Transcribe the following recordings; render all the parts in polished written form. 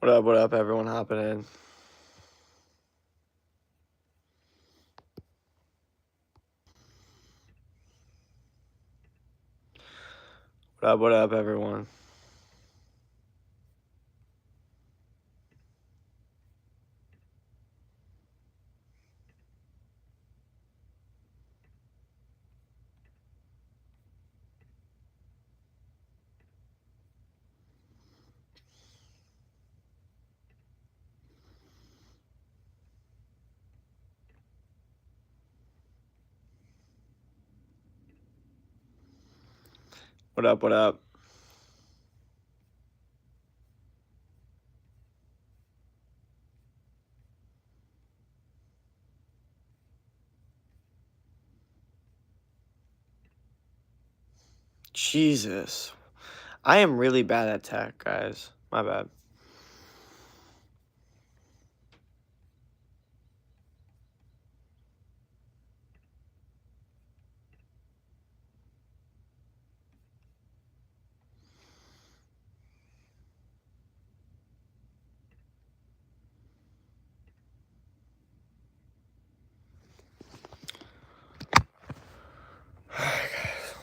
What up, everyone hopping in? What up, everyone? What up? Jesus. I am really bad at tech, guys. My bad.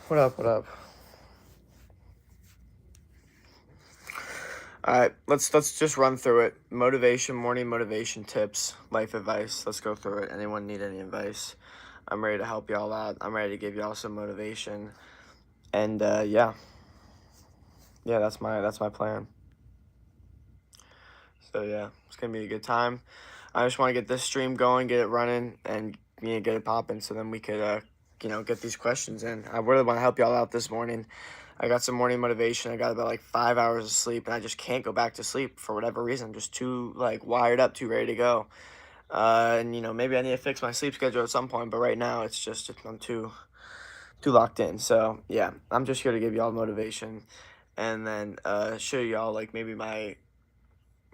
What up? Alright, let's just run through it. Morning motivation tips, life advice. Let's go through it. Anyone need any advice? I'm ready to help y'all out. I'm ready to give y'all some motivation. And yeah. Yeah, that's my plan. So yeah, it's gonna be a good time. I just want to get this stream going, get it running, and get it popping, so then we could get these questions in. I really want to help y'all out this morning. I got some morning motivation. I got about like 5 hours of sleep, and I just can't go back to sleep for whatever reason. I'm just too like wired up, too ready to go. And maybe I need to fix my sleep schedule at some point, but right now it's just I'm too locked in. So yeah, I'm just here to give y'all motivation, and then show y'all like maybe my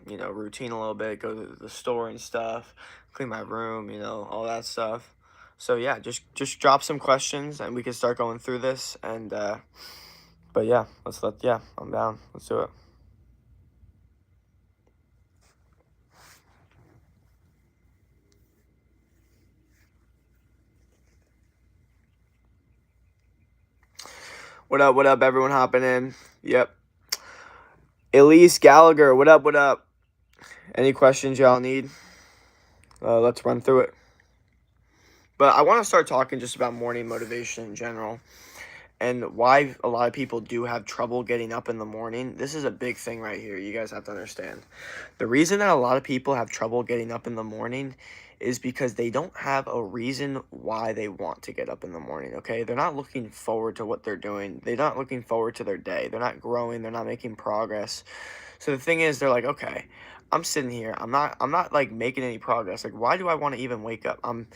routine a little bit, go to the store and stuff, clean my room, all that stuff. So yeah, just drop some questions and we can start going through this. And but yeah, I'm down. Let's do it. What up, everyone hopping in? Yep. Elise Gallagher, what up? Any questions y'all need? Let's run through it. But I want to start talking just about morning motivation in general, and why a lot of people do have trouble getting up in the morning. This is a big thing right here. You guys have to understand. The reason that a lot of people have trouble getting up in the morning is because they don't have a reason why they want to get up in the morning, okay? They're not looking forward to what they're doing. They're not looking forward to their day. They're not growing. They're not making progress. So the thing is, they're like, okay, I'm sitting here. I'm not like making any progress. Like, why do I want to even wake up? I'm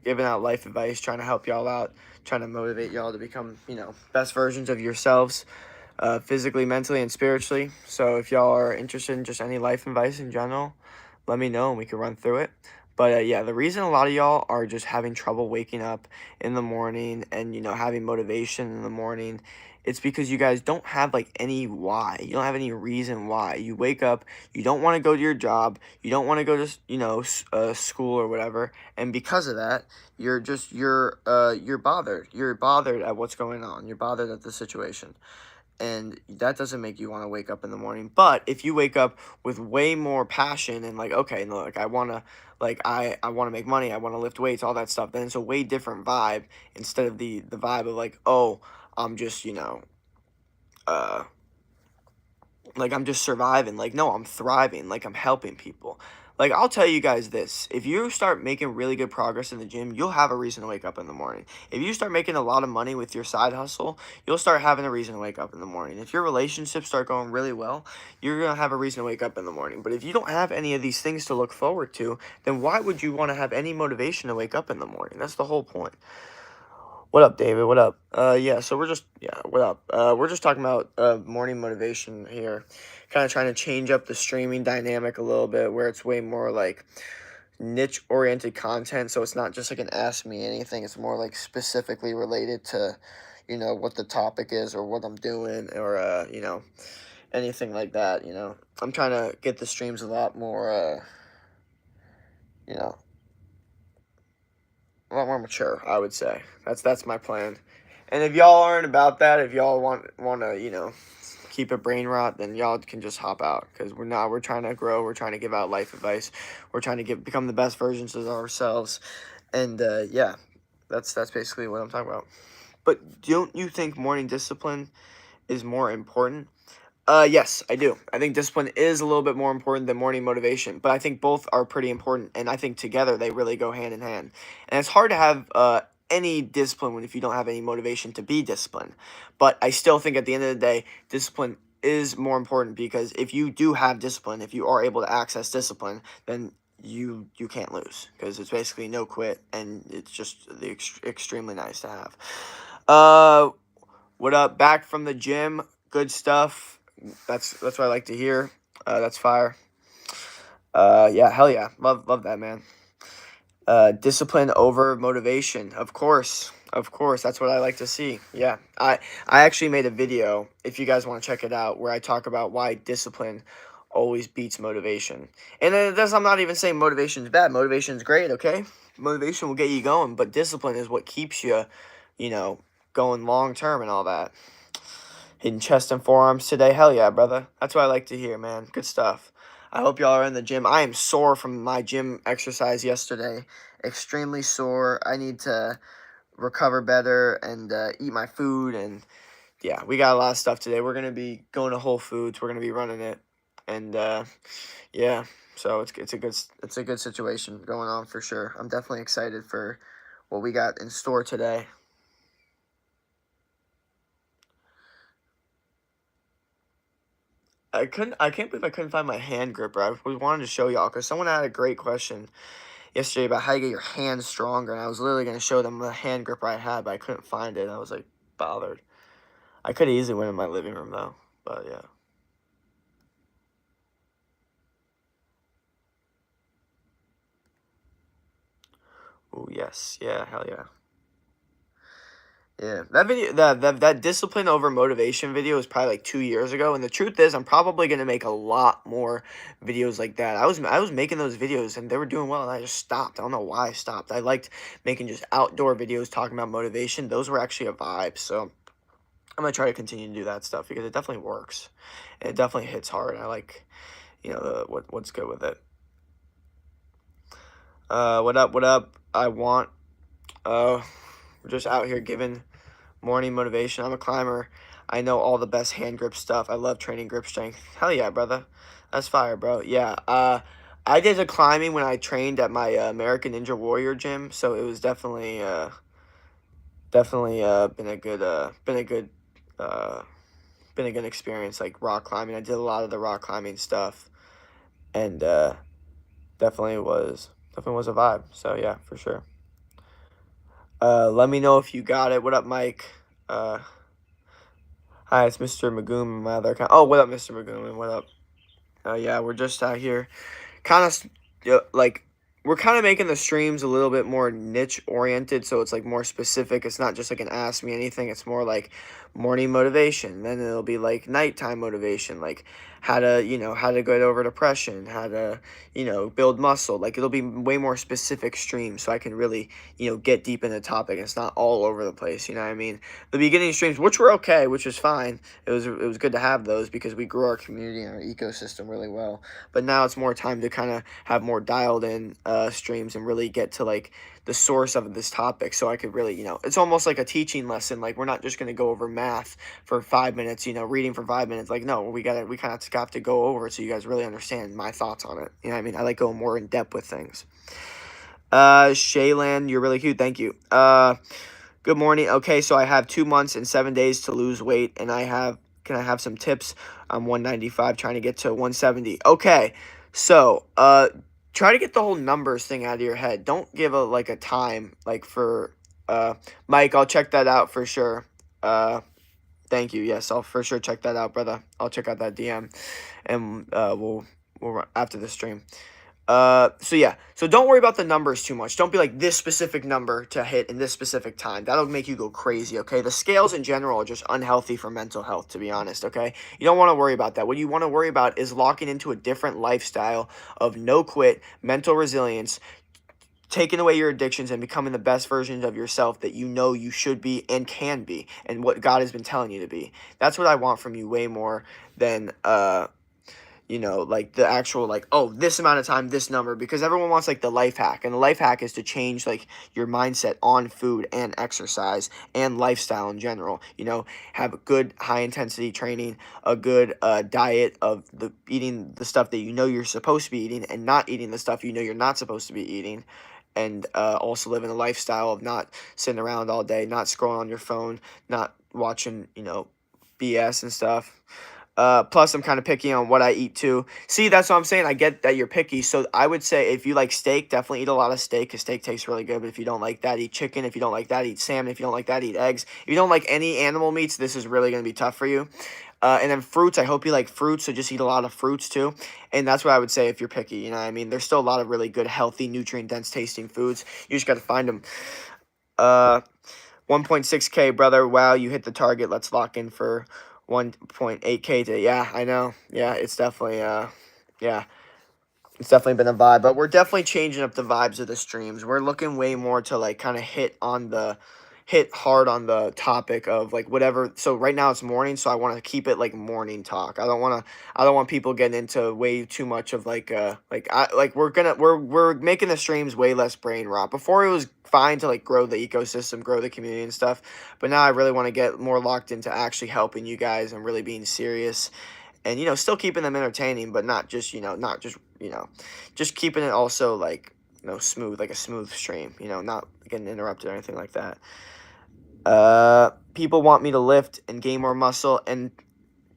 giving out life advice, trying to help y'all out, trying to motivate y'all to become, best versions of yourselves, physically, mentally, and spiritually. So if y'all are interested in just any life advice in general, let me know and we can run through it. But yeah, the reason a lot of y'all are just having trouble waking up in the morning and, having motivation in the morning, it's because you guys don't have like any why. You don't have any reason why. You wake up, you don't want to go to your job, you don't want to go to, school or whatever. And because of that, you're bothered. You're bothered at what's going on. You're bothered at the situation, and that doesn't make you want to wake up in the morning. But if you wake up with way more passion and like, okay, no, like I want to, like I want to make money, I want to lift weights, all that stuff, then it's a way different vibe, instead of the vibe of like, oh, I'm just, uh like I'm just surviving. Like, no, I'm thriving. Like, I'm helping people. Like, I'll tell you guys this: if you start making really good progress in the gym, you'll have a reason to wake up in the morning. If you start making a lot of money with your side hustle, you'll start having a reason to wake up in the morning. If your relationships start going really well, you're gonna have a reason to wake up in the morning. But if you don't have any of these things to look forward to, then why would you want to have any motivation to wake up in the morning? That's the whole point. What up, David? What up? Yeah, so what up? We're just talking about morning motivation here. Kind of trying to change up the streaming dynamic a little bit, where it's way more like niche oriented content. So it's not just like an ask me anything. It's more like specifically related to, what the topic is or what I'm doing, or anything like that, you know. I'm trying to get the streams a lot more, you know, a lot more mature, I would say. That's my plan. And if y'all aren't about that, if y'all want to, you know, keep a brain rot, then y'all can just hop out, because we're trying to grow, we're trying to give out life advice, we're trying to become the best versions of ourselves, and yeah, that's basically what I'm talking about. But don't you think morning discipline is more important? Yes, I do. I think discipline is a little bit more important than morning motivation, but I think both are pretty important, and I think together they really go hand in hand. And it's hard to have any discipline if you don't have any motivation to be disciplined. But I still think at the end of the day, discipline is more important, because if you do have discipline, if you are able to access discipline, then you can't lose, because it's basically no quit, and it's just extremely nice to have. What up? Back from the gym. Good stuff. That's what I like to hear. That's fire. Yeah, hell yeah. Love that, man. Discipline over motivation. Of course. Of course. That's what I like to see. Yeah. I actually made a video, if you guys want to check it out, where I talk about why discipline always beats motivation. And I'm not even saying motivation is bad. Motivation is great, okay? Motivation will get you going, but discipline is what keeps you, you know, going long term and all that. Hitting chest and forearms today. Hell yeah, brother. That's what I like to hear, man. Good stuff. I hope y'all are in the gym. I am sore from my gym exercise yesterday. Extremely sore. I need to recover better and eat my food. And yeah, we got a lot of stuff today. We're going to be going to Whole Foods. We're going to be running it. And yeah, so it's a good situation going on for sure. I'm definitely excited for what we got in store today. I can't believe I couldn't find my hand gripper. I was wanting to show y'all, because someone had a great question yesterday about how you get your hands stronger, and I was literally going to show them the hand gripper I had, but I couldn't find it. I was like bothered. I could have easily went in my living room though, but yeah. Oh yes, yeah, hell yeah. Yeah, that video, that discipline over motivation video was probably like 2 years ago, and the truth is, I'm probably gonna make a lot more videos like that. I was making those videos, and they were doing well, and I just stopped. I don't know why I stopped. I liked making just outdoor videos talking about motivation. Those were actually a vibe, so I'm gonna try to continue to do that stuff, because it definitely works. And it definitely hits hard. I like, you know, what's good with it. What up? What up? We're just out here giving morning motivation. I'm a climber. I know all the best hand grip stuff. I love training grip strength. Hell yeah, brother. That's fire, bro. Yeah. I did the climbing when I trained at my American Ninja Warrior gym, so it was definitely uh been a good experience, like rock climbing. I did a lot of the rock climbing stuff, and definitely was a vibe. So yeah, for sure. Let me know if you got it. What up, Mike? Hi, it's Mr. Magoon, my other account. Oh, what up, Mr. Magoon? What up? Yeah, we're just out here, kind of like, we're kind of making the streams a little bit more niche oriented, so it's like more specific. It's not just like an ask me anything. It's more like morning motivation. Then it'll be like nighttime motivation, like how to, you know, how to get over depression, how to, you know, build muscle. Like, it'll be way more specific streams, so I can really, you know, get deep in the topic. It's not all over the place. You know what I mean? The beginning streams, which were okay, which was fine. It was good to have those, because we grew our community and our ecosystem really well. But now it's more time to kind of have more dialed in streams and really get to like the source of this topic, so I could really, you know, it's almost like a teaching lesson. Like, we're not just going to go over math for 5 minutes, you know, reading for 5 minutes. Like, no, we kind of have to go over it so you guys really understand my thoughts on it. You know what I mean? I like going more in depth with things. Shaylan, you're really cute. Thank you. Good morning. Okay, so I have 2 months and 7 days to lose weight, and can I have some tips? I'm 195, trying to get to 170. Okay, so try to get the whole numbers thing out of your head. Don't give a time, like, for Mike. I'll check that out for sure. Thank you. Yes, I'll for sure check that out, brother. I'll check out that DM, and we'll after the stream. So yeah, so don't worry about the numbers too much. Don't be like this specific number to hit in this specific time. That'll make you go crazy, okay? The scales in general are just unhealthy for mental health, to be honest, okay? You don't want to worry about that. What you want to worry about is locking into a different lifestyle of no quit, mental resilience, taking away your addictions and becoming the best version of yourself that you know you should be and can be, and what God has been telling you to be. That's what I want from you way more than like the actual like, oh, this amount of time, this number, because everyone wants like the life hack, and the life hack is to change like your mindset on food and exercise and lifestyle in general. Have a good high intensity training, a good diet of the eating the stuff that you know you're supposed to be eating and not eating the stuff you know you're not supposed to be eating, and also living a lifestyle of not sitting around all day, not scrolling on your phone, not watching BS and stuff. Plus, I'm kind of picky on what I eat too. See, that's what I'm saying. I get that you're picky. So I would say if you like steak, definitely eat a lot of steak because steak tastes really good. But if you don't like that, eat chicken. If you don't like that, eat salmon. If you don't like that, eat eggs. If you don't like any animal meats, this is really going to be tough for you. And then fruits, I hope you like fruits, so just eat a lot of fruits too. And that's what I would say if you're picky, you know what I mean? There's still a lot of really good, healthy, nutrient-dense tasting foods. You just got to find them. 1.6K, brother. Wow, you hit the target. Let's lock in for 1.8K to, yeah, I know. Yeah, it's definitely, yeah, it's definitely been a vibe. But we're definitely changing up the vibes of the streams. We're looking way more to, like, kind of hit hard on the topic of, like, whatever. So right now it's morning, so I want to keep it, like, morning talk. I don't want people getting into way too much of, we're making the streams way less brain rot. Before it was fine to, like, grow the ecosystem, grow the community and stuff. But now I really want to get more locked into actually helping you guys and really being serious and, still keeping them entertaining, but not just, just keeping it also, like, smooth, like a smooth stream, not getting interrupted or anything like that. People want me to lift and gain more muscle and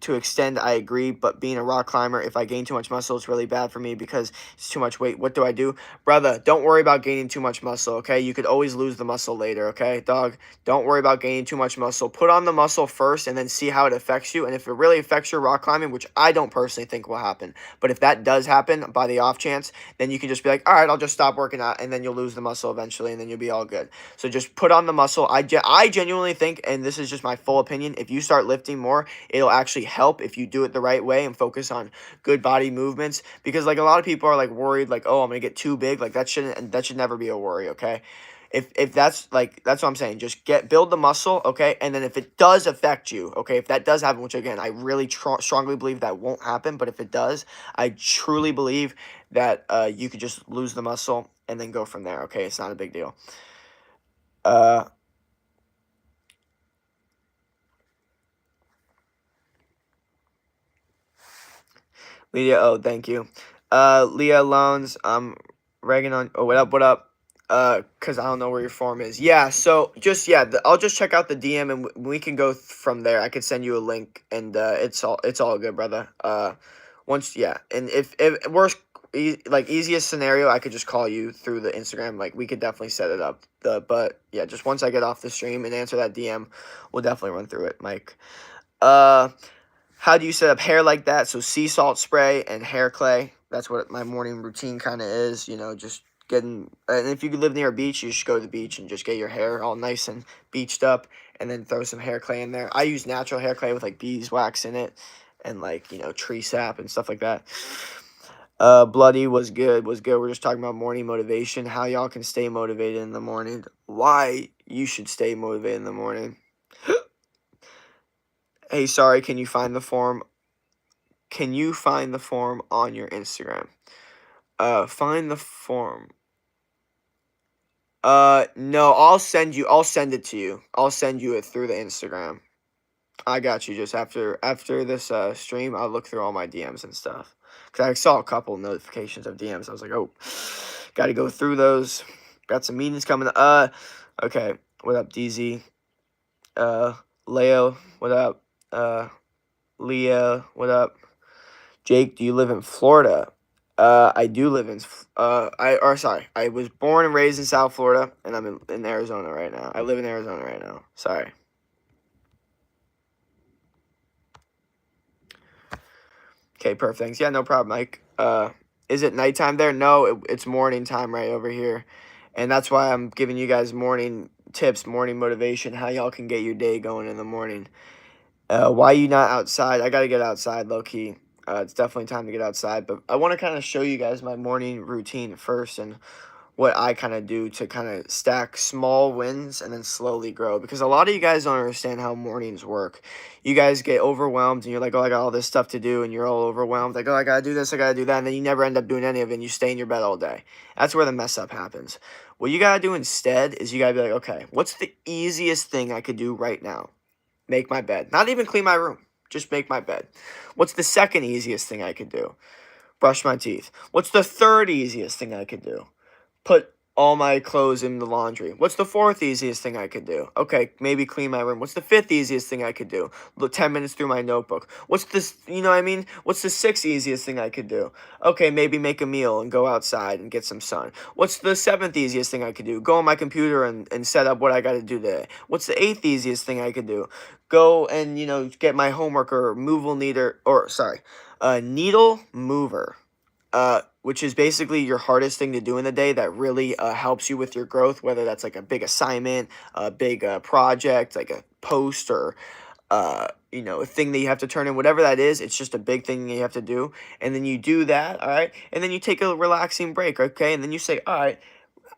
to extend, I agree, but being a rock climber, if I gain too much muscle, it's really bad for me because it's too much weight. What do I do? Brother, don't worry about gaining too much muscle, okay? You could always lose the muscle later, okay? Dog, don't worry about gaining too much muscle. Put on the muscle first and then see how it affects you. And if it really affects your rock climbing, which I don't personally think will happen, but if that does happen by the off chance, then you can just be like, all right, I'll just stop working out, and then you'll lose the muscle eventually, and then you'll be all good. So just put on the muscle. I genuinely think, and this is just my full opinion, if you start lifting more, it'll actually help if you do it the right way and focus on good body movements, because like a lot of people are like worried like, oh, I'm gonna get too big. Like that should never be a worry, okay? If that's what I'm saying, just build the muscle, okay? And then if it does affect you, okay, if that does happen, which again I really strongly believe that won't happen, but if it does, I truly believe that you could just lose the muscle and then go from there, okay? It's not a big deal. Leah, oh, thank you. Leah Loans, Reagan on, oh, what up? Cause I don't know where your form is. Yeah, so just, I'll just check out the DM and we can go from there. I could send you a link and, it's all good, brother. And if worst, easiest scenario, I could just call you through the Instagram. Like, we could definitely set it up. But yeah, just once I get off the stream and answer that DM, we'll definitely run through it, Mike. How do you set up hair like that? So sea salt spray and hair clay. That's what my morning routine kind of is. Just getting. And if you live near a beach, you should go to the beach and just get your hair all nice and beached up, and then throw some hair clay in there. I use natural hair clay with like beeswax in it, and tree sap and stuff like that. Bloody was good. We're just talking about morning motivation. How y'all can stay motivated in the morning. Why you should stay motivated in the morning. Hey, sorry, can you find the form? Can you find the form on your Instagram? Find the form. No, I'll send it to you. I'll send you it through the Instagram. I got you. Just after this stream, I'll look through all my DMs and stuff. Because I saw a couple notifications of DMs. I was like, oh, got to go through those. Got some meetings coming. Okay. What up, DZ? Leo, what up? Leah, what up? Jake, do you live in Florida? I do live in, I was born and raised in South Florida, and I'm in Arizona right now. I live in Arizona right now. Sorry. Okay, perfect. Thanks. Yeah, no problem, Mike. Is it nighttime there? No, it's morning time right over here. And that's why I'm giving you guys morning tips, morning motivation, how y'all can get your day going in the morning. Why you not outside? I got to get outside, low-key. It's definitely time to get outside. But I want to kind of show you guys my morning routine first and what I kind of do to kind of stack small wins and then slowly grow. Because a lot of you guys don't understand how mornings work. You guys get overwhelmed and you're like, oh, I got all this stuff to do, and you're all overwhelmed. Like, oh, I got to do this, I got to do that. And then you never end up doing any of it and you stay in your bed all day. That's where the mess up happens. What you got to do instead is you got to be like, okay, what's the easiest thing I could do right now? Make my bed. Not even clean my room. Just make my bed. What's the second easiest thing I could do? Brush my teeth. What's the third easiest thing I could do? Put all my clothes in the laundry. What's the fourth easiest thing I could do? Okay, maybe clean my room. What's the fifth easiest thing I could do? Look 10 minutes through my notebook. What's this, you know what I mean? What's the sixth easiest thing I could do? Okay, maybe make a meal and go outside and get some sun. What's the seventh easiest thing I could do? Go on my computer and set up what I got to do today. What's the eighth easiest thing I could do? Go and, get my homework or needle mover. Which is basically your hardest thing to do in the day that really helps you with your growth, whether that's like a big assignment, a big project, like a post or, a thing that you have to turn in, whatever that is. It's just a big thing that you have to do. And then you do that, all right? And then you take a relaxing break, okay? And then you say, all right,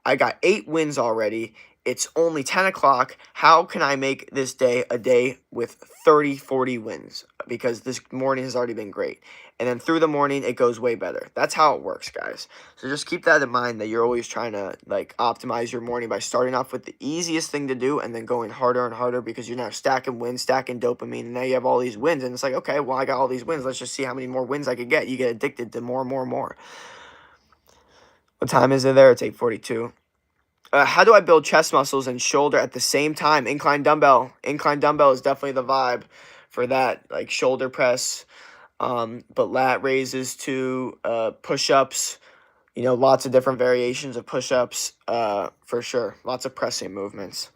I got 8 wins already. It's only 10 o'clock. How can I make this day a day with 30, 40 wins? Because this morning has already been great. And then through the morning, it goes way better. That's how it works, guys. So just keep that in mind, that you're always trying to optimize your morning by starting off with the easiest thing to do and then going harder and harder, because you're now stacking wins, stacking dopamine, and now you have all these wins. And it's like, okay, well, I got all these wins. Let's just see how many more wins I could get. You get addicted to more and more and more. What time is it there? It's 8:42. How do I build chest muscles and shoulder at the same time? Incline dumbbell. Incline dumbbell is definitely the vibe for that. Like shoulder press, but lat raises too, push-ups. Lots of different variations of push-ups, for sure. Lots of pressing movements.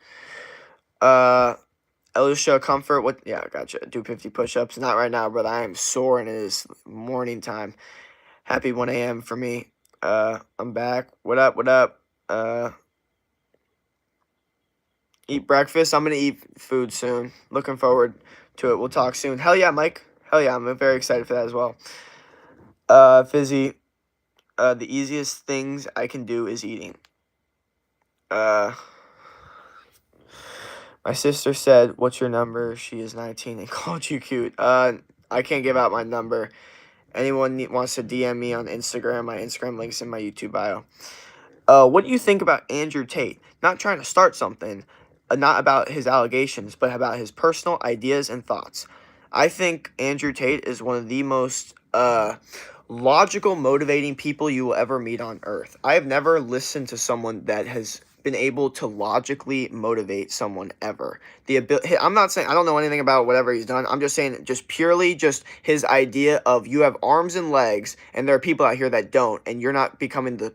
Elisha Comfort. What? Yeah, gotcha. Do 50 push-ups. Not right now, brother. I am sore and it is morning time. Happy 1 a.m. for me. I'm back. What up? What up? Eat breakfast. I'm going to eat food soon. Looking forward to it. We'll talk soon. Hell yeah, Mike. Hell yeah, I'm very excited for that as well. Fizzy. The easiest things I can do is eating. My sister said, what's your number? She is 19 and called you cute. I can't give out my number. Anyone wants to DM me on Instagram, my Instagram link's in my YouTube bio. What do you think about Andrew Tate? Not trying to start something, not about his allegations, but about his personal ideas and thoughts. I think Andrew Tate is one of the most logical, motivating people you will ever meet on earth. I have never listened to someone that has been able to logically motivate someone ever. I'm not saying I don't know anything about whatever he's done. I'm just saying just purely just his idea of you have arms and legs and there are people out here that don't, and you're not becoming the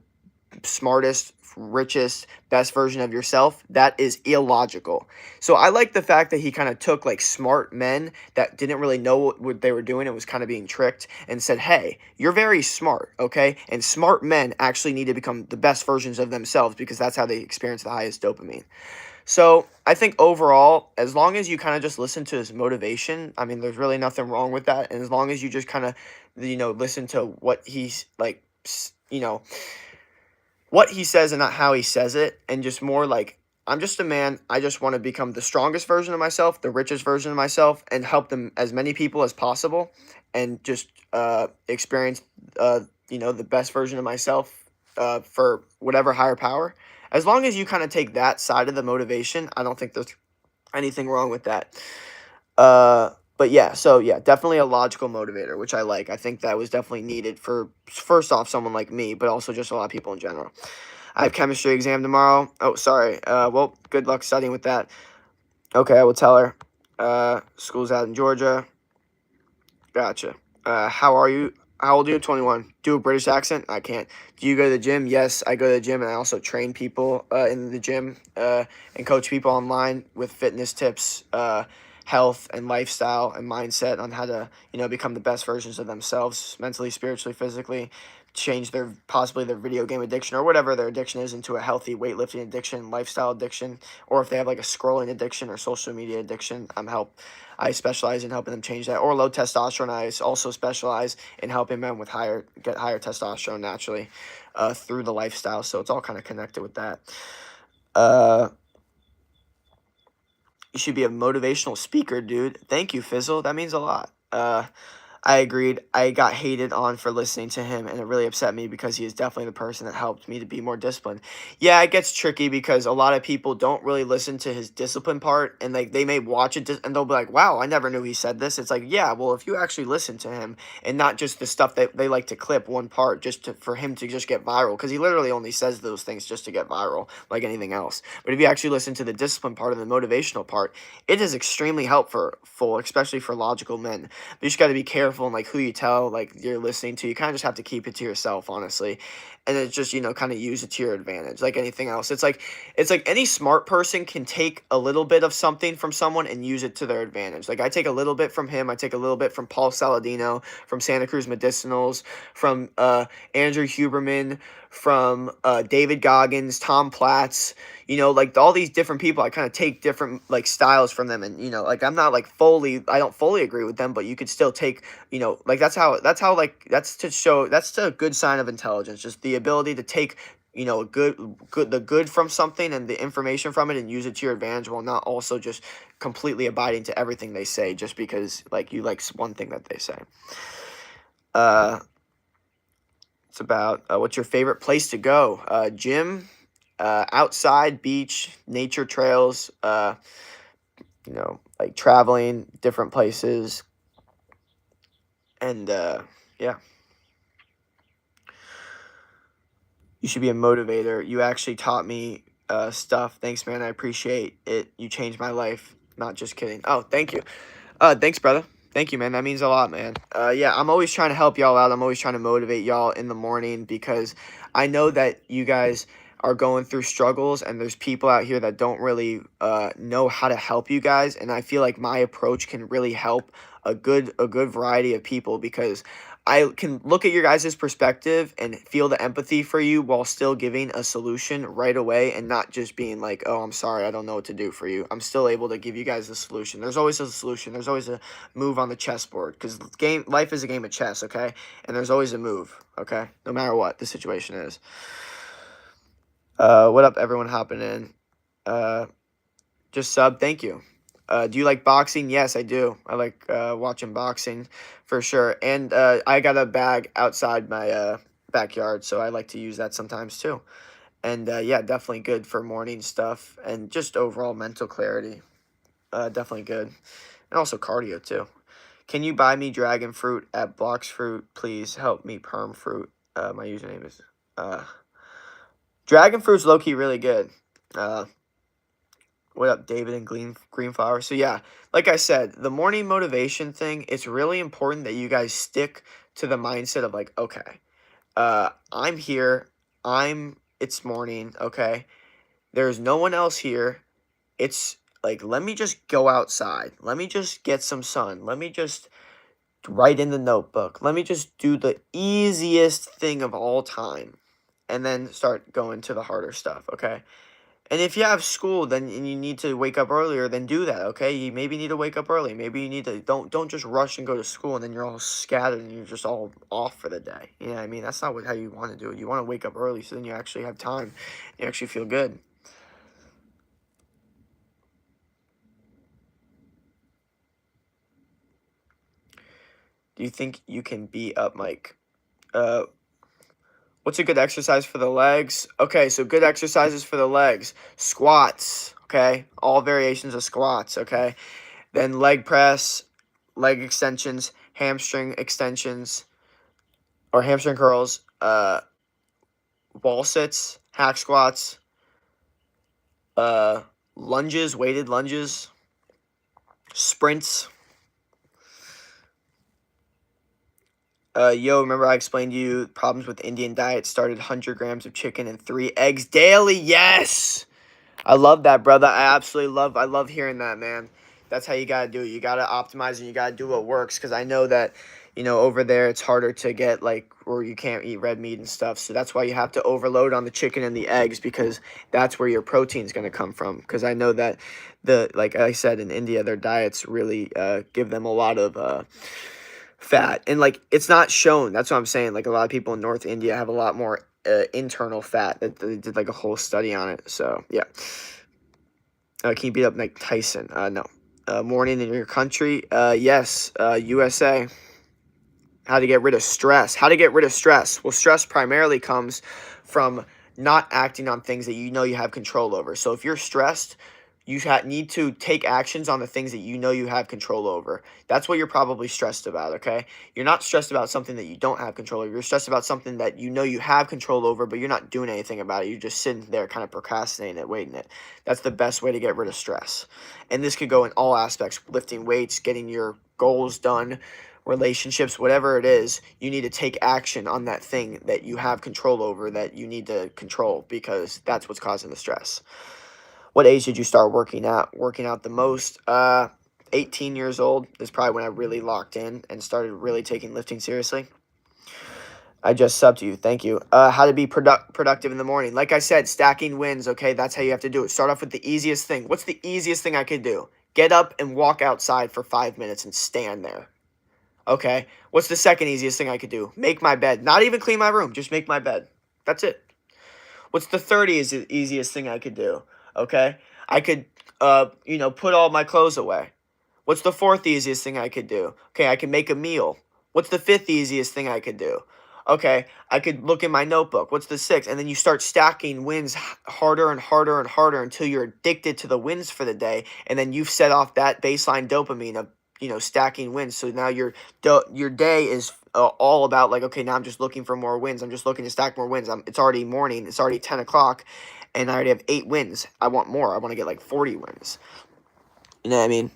smartest, richest, best version of yourself. That is illogical. So I like the fact that he kind of took smart men that didn't really know what they were doing and was kind of being tricked and said, hey, you're very smart, okay? And smart men actually need to become the best versions of themselves, because that's how they experience the highest dopamine. So I think overall, as long as you kind of just listen to his motivation, I mean, there's really nothing wrong with that. And as long as you just kind of, listen to what he's what he says and not how he says it, and just more I'm just a man. I just want to become the strongest version of myself, the richest version of myself, and help them as many people as possible, and just experience the best version of myself for whatever higher power. As long as you kind of take that side of the motivation, I don't think there's anything wrong with that. But yeah, so yeah, definitely a logical motivator, which I like. I think that was definitely needed for, first off, someone like me, but also just a lot of people in general. I have chemistry exam tomorrow. Oh, sorry. Well, good luck studying with that. Okay, I will tell her. School's out in Georgia. Gotcha. How are you? How old are you? 21. Do a British accent? I can't. Do you go to the gym? Yes, I go to the gym, and I also train people in the gym and coach people online with fitness tips. health and lifestyle and mindset on how to, become the best versions of themselves mentally, spiritually, physically, change possibly their video game addiction or whatever their addiction is into a healthy weightlifting addiction, lifestyle addiction, or if they have like a scrolling addiction or social media addiction, I specialize in helping them change that. Or low testosterone, I also specialize in helping men get higher testosterone naturally through the lifestyle. So it's all kind of connected with that. You should be a motivational speaker, dude. Thank you, Fizzle. That means a lot. I agreed. I got hated on for listening to him, and it really upset me because he is definitely the person that helped me to be more disciplined. Yeah, it gets tricky because a lot of people don't really listen to his discipline part, and like they may watch it and they'll be like, "Wow, I never knew he said this." It's like, yeah, well, if you actually listen to him and not just the stuff that they like to clip one part for him to just get viral, because he literally only says those things just to get viral, like anything else. But if you actually listen to the discipline part and the motivational part, it is extremely helpful, especially for logical men. But you just got to be careful and like who you tell like you're listening to. You kind of just have to keep it to yourself, honestly, and it's just kind of use it to your advantage like anything else. It's like any smart person can take a little bit of something from someone and use it to their advantage. Like I take a little bit from him, I take a little bit from Paul Saladino, from Santa Cruz Medicinals, from Andrew Huberman, from David Goggins, Tom Platz, like all these different people. I kind of take different like styles from them, and like I'm not like I don't fully agree with them, but you could still take, like that's a good sign of intelligence, just the ability to take the good from something and the information from it and use it to your advantage while not also just completely abiding to everything they say just because like you like one thing that they say. It's about what's your favorite place to go? Gym, outside, beach, nature trails, like traveling different places. And yeah. You should be a motivator. You actually taught me stuff. Thanks, man. I appreciate it. You changed my life. Not just kidding. Oh, thank you. Thanks, brother. Thank you, man. That means a lot, man. Yeah, I'm always trying to help y'all out. I'm always trying to motivate y'all in the morning because I know that you guys are going through struggles and there's people out here that don't really know how to help you guys. And I feel like my approach can really help a good variety of people because I can look at your guys' perspective and feel the empathy for you while still giving a solution right away and not just being like, oh, I'm sorry, I don't know what to do for you. I'm still able to give you guys a solution. There's always a solution. There's always a move on the chessboard because life is a game of chess, okay? And there's always a move, okay? No matter what the situation is. What up, everyone hopping in? Just sub, thank you. Do you like boxing? Yes, I do. I like watching boxing for sure. And I got a bag outside my backyard, so I like to use that sometimes too. And yeah, definitely good for morning stuff and just overall mental clarity. Definitely good. And also cardio too. Can you buy me dragon fruit at Blocks Fruit? Please help me perm fruit. My username is dragon fruit's low-key really good. What up, David and Greenflower? So yeah, like I said, the morning motivation thing, it's really important that you guys stick to the mindset of like, okay, I'm here, it's morning, okay? There's no one else here. It's like, let me just go outside. Let me just get some sun. Let me just write in the notebook. Let me just do the easiest thing of all time and then start going to the harder stuff, okay? And if you have school, then and you need to wake up earlier, then do that, okay? You maybe need to wake up early. Maybe you need to don't just rush and go to school and then you're all scattered and you're just all off for the day. You know what I mean? That's not how you want to do it. You want to wake up early so then you actually have time. You actually feel good. Do you think you can beat up Mike? What's a good exercise for the legs? Okay, so good exercises for the legs. Squats, okay? All variations of squats, okay? Then leg press, leg extensions, hamstring extensions, or hamstring curls, wall sits, hack squats, lunges, weighted lunges, sprints. Yo, remember I explained to you problems with Indian diet started 100 grams of chicken and 3 eggs daily? Yes! I love that, brother. I love hearing that, man. That's how you got to do it. You got to optimize and you got to do what works, because I know that, over there it's harder to get, like, or you can't eat red meat and stuff. So that's why you have to overload on the chicken and the eggs, because that's where your protein's going to come from. Because I know that like I said, in India, their diets really give them a lot of fat. And, like, it's not shown. That's what I'm saying. Like, a lot of people in North India have a lot more internal fat. That they did, like, a whole study on it. So, yeah. Can you beat up Mike Tyson? No. Morning in your country? Yes. USA. How to get rid of stress. How to get rid of stress? Well, stress primarily comes from not acting on things that you have control over. So if you're stressed, you need to take actions on the things that you have control over. That's what you're probably stressed about, okay? You're not stressed about something that you don't have control over. You're stressed about something that you have control over, but you're not doing anything about it. You're just sitting there kind of procrastinating it, waiting it. That's the best way to get rid of stress. And this could go in all aspects: lifting weights, getting your goals done, relationships, whatever it is. You need to take action on that thing that you have control over, that you need to control, because that's what's causing the stress. What age did you start working out the most? 18 years old is probably when I really locked in and started really taking lifting seriously. I just subbed to you. Thank you. How to be productive in the morning. Like I said, stacking wins, okay? That's how you have to do it. Start off with the easiest thing. What's the easiest thing I could do? Get up and walk outside for 5 minutes and stand there. Okay. What's the second easiest thing I could do? Make my bed. Not even clean my room. Just make my bed. That's it. What's the third easiest thing I could do? Okay. I could, put all my clothes away. What's the fourth easiest thing I could do? Okay. I can make a meal. What's the fifth easiest thing I could do? Okay. I could look in my notebook. What's the sixth? And then you start stacking wins harder and harder and harder until you're addicted to the wins for the day. And then you've set off that baseline dopamine of, stacking wins. So now your day is all about, like, okay, now I'm just looking for more wins. I'm just looking to stack more wins. It's already morning. It's already 10 o'clock, and I already have 8 wins. I want more. I want to get like 40 wins. You know what I mean?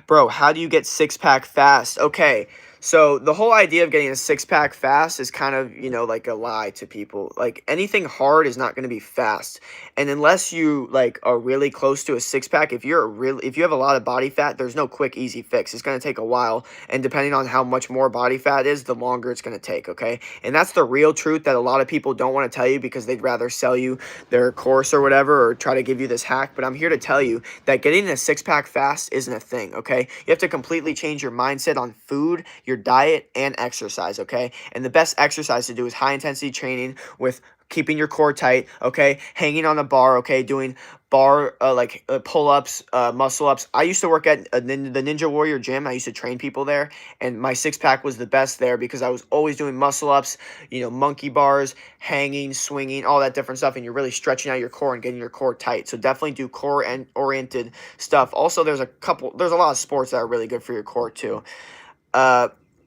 Bro, how do you get 6-pack fast? Okay, so the whole idea of getting a 6-pack fast is kind of, like a lie to people. Like, anything hard is not going to be fast. And unless you, like, are really close to a 6-pack, if you have a lot of body fat, there's no quick, easy fix. It's going to take a while. And depending on how much more body fat is, the longer it's going to take, okay? And that's the real truth that a lot of people don't want to tell you, because they'd rather sell you their course or whatever, or try to give you this hack. But I'm here to tell you that getting a 6-pack fast isn't a thing, okay? You have to completely change your mindset on food, your diet, and exercise, okay? And the best exercise to do is high intensity training with keeping your core tight, okay? Hanging on the bar, okay? Doing bar, pull-ups, muscle-ups. I used to work at the Ninja Warrior gym. I used to train people there, and my 6-pack was the best there because I was always doing muscle-ups, monkey bars, hanging, swinging, all that different stuff, and you're really stretching out your core and getting your core tight. So definitely do core-oriented stuff. Also, there's a lot of sports that are really good for your core too.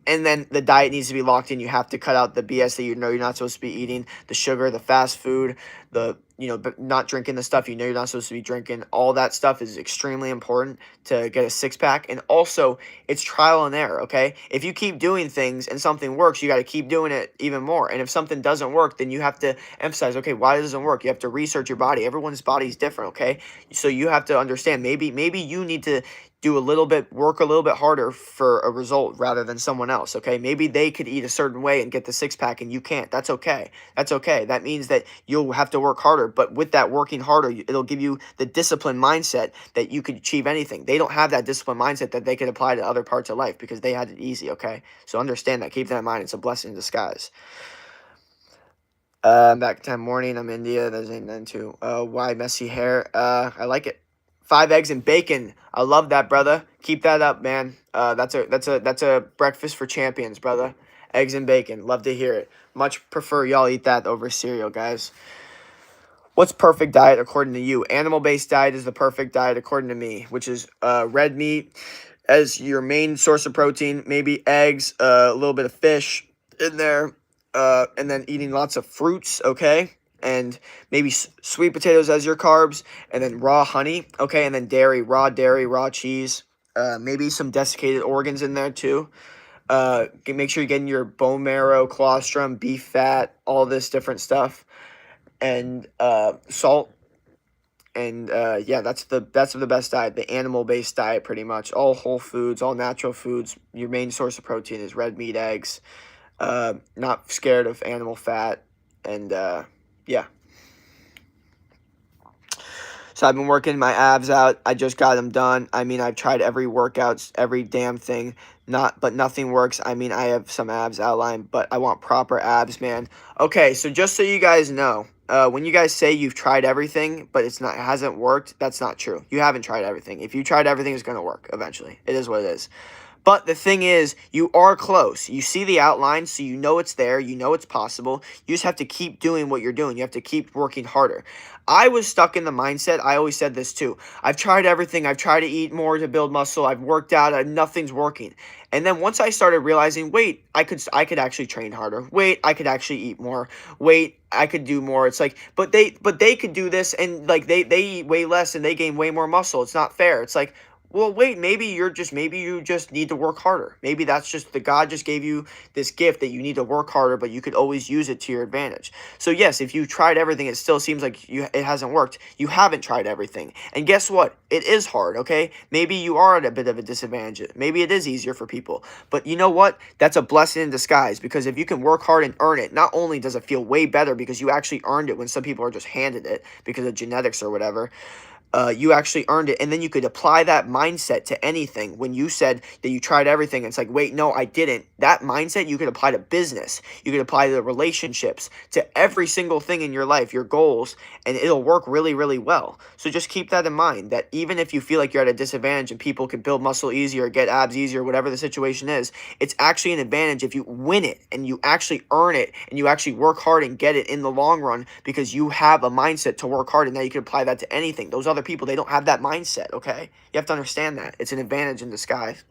And then the diet needs to be locked in. You have to cut out the BS that you're not supposed to be eating, the sugar, the fast food, not drinking the stuff you're not supposed to be drinking. All that stuff is extremely important to get a 6-pack. And also, it's trial and error, okay? If you keep doing things and something works, you got to keep doing it even more. And if something doesn't work, then you have to emphasize, okay, why doesn't it work? You have to research your body. Everyone's body is different, okay? So you have to understand, maybe you need to work a little bit harder for a result rather than someone else, okay? Maybe they could eat a certain way and get the 6-pack and you can't. That's okay. That's okay. That means that you'll have to work harder, but with that working harder, it'll give you the disciplined mindset that you could achieve anything. They don't have that disciplined mindset that they could apply to other parts of life because they had it easy, okay? So understand that. Keep that in mind. It's a blessing in disguise. Back time morning. I'm India. There's none too. Why messy hair? I like it. 5 eggs and bacon. I love that, brother. Keep that up, man. That's a breakfast for champions, brother. Eggs and bacon. Love to hear it. Much prefer y'all eat that over cereal, guys. What's perfect diet according to you? Animal-based diet is the perfect diet according to me, which is red meat as your main source of protein, maybe eggs, a little bit of fish in there, and then eating lots of fruits, okay? And maybe sweet potatoes as your carbs, and then raw honey, okay? And then dairy, raw cheese, maybe some desiccated organs in there too. Make sure you're getting your bone marrow, colostrum, beef fat, all this different stuff. And salt, And yeah, that's the best diet, the animal-based diet, pretty much. All whole foods, all natural foods. Your main source of protein is red meat, eggs. Not scared of animal fat, and yeah. So I've been working my abs out. I just got them done. I mean, I've tried every workout, every damn thing, but nothing works. I mean, I have some abs outlined, but I want proper abs, man. Okay, so just so you guys know, when you guys say you've tried everything, but it hasn't worked, that's not true. You haven't tried everything. If you tried everything, it's gonna work eventually. It is what it is. But the thing is, you are close. You see the outline, so you know it's there. You know it's possible. You just have to keep doing what you're doing. You have to keep working harder. I was stuck in the mindset. I always said this too. I've tried everything. I've tried to eat more to build muscle. I've worked out. Nothing's working. And then once I started realizing, wait, I could actually train harder. Wait, I could actually eat more. Wait, I could do more. It's like, but they could do this, and like they eat way less and they gain way more muscle. It's not fair. It's like, well, wait, maybe you just need to work harder. Maybe that's just God just gave you this gift that you need to work harder, but you could always use it to your advantage. So yes, if you tried everything, it still seems like it hasn't worked. You haven't tried everything. And guess what? It is hard, okay? Maybe you are at a bit of a disadvantage. Maybe it is easier for people. But you know what? That's a blessing in disguise, because if you can work hard and earn it, not only does it feel way better because you actually earned it when some people are just handed it because of genetics or whatever, you actually earned it, and then you could apply that mindset to anything. When you said that you tried everything, it's like, wait, no, I didn't. That mindset you could apply to business. You could apply to relationships, to every single thing in your life, your goals, and it'll work really, really well. So just keep that in mind, that even if you feel like you're at a disadvantage and people can build muscle easier, get abs easier, whatever the situation is, it's actually an advantage if you win it and you actually earn it and you actually work hard and get it in the long run, because you have a mindset to work hard, and now you can apply that to anything. Those other people, they don't have that mindset, okay? You have to understand that. It's an advantage in disguise.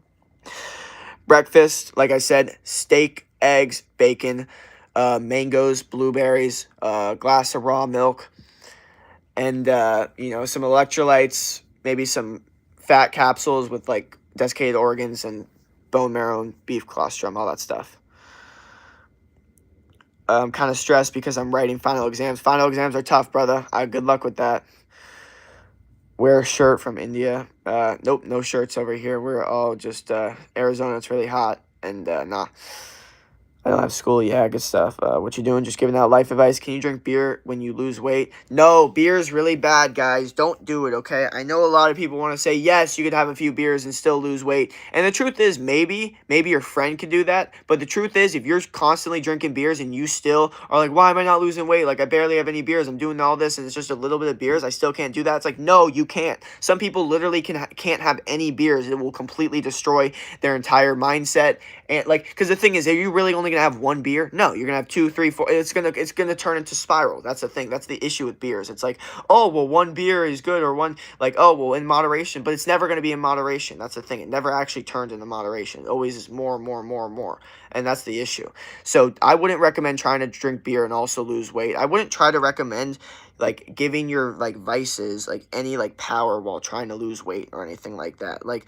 Breakfast, like I said, steak, eggs, bacon, mangoes, blueberries, glass of raw milk, and, some electrolytes, maybe some fat capsules with, like, desiccated organs and bone marrow and beef colostrum, all that stuff. I'm kind of stressed because I'm writing final exams. Final exams are tough, brother. Good luck with that. Wear a shirt from India. Nope, no shirts over here. We're all just Arizona. It's really hot, and nah. I don't have school. Yeah, good stuff. What you doing? Just giving out life advice. Can you drink beer when you lose weight? No, beer is really bad, guys. Don't do it, okay? I know a lot of people want to say, yes, you could have a few beers and still lose weight. And the truth is, maybe your friend could do that. But the truth is, if you're constantly drinking beers and you still are like, why am I not losing weight? Like, I barely have any beers. I'm doing all this, and it's just a little bit of beers. I still can't do that. It's like, no, you can't. Some people literally can't have any beers. It will completely destroy their entire mindset. And like, because the thing is, are you really only gonna have one beer? No, you're gonna have 2, 3, 4. It's gonna turn into spiral. That's the thing. That's the issue with beers. It's like, oh well, one beer is good, or one, like, oh well, in moderation. But it's never gonna be in moderation. That's the thing. It never actually turns into moderation. It always is more and more and more and more. And that's the issue. So I wouldn't recommend trying to drink beer and also lose weight. I wouldn't try to recommend like giving your like vices like any like power while trying to lose weight or anything like that. Like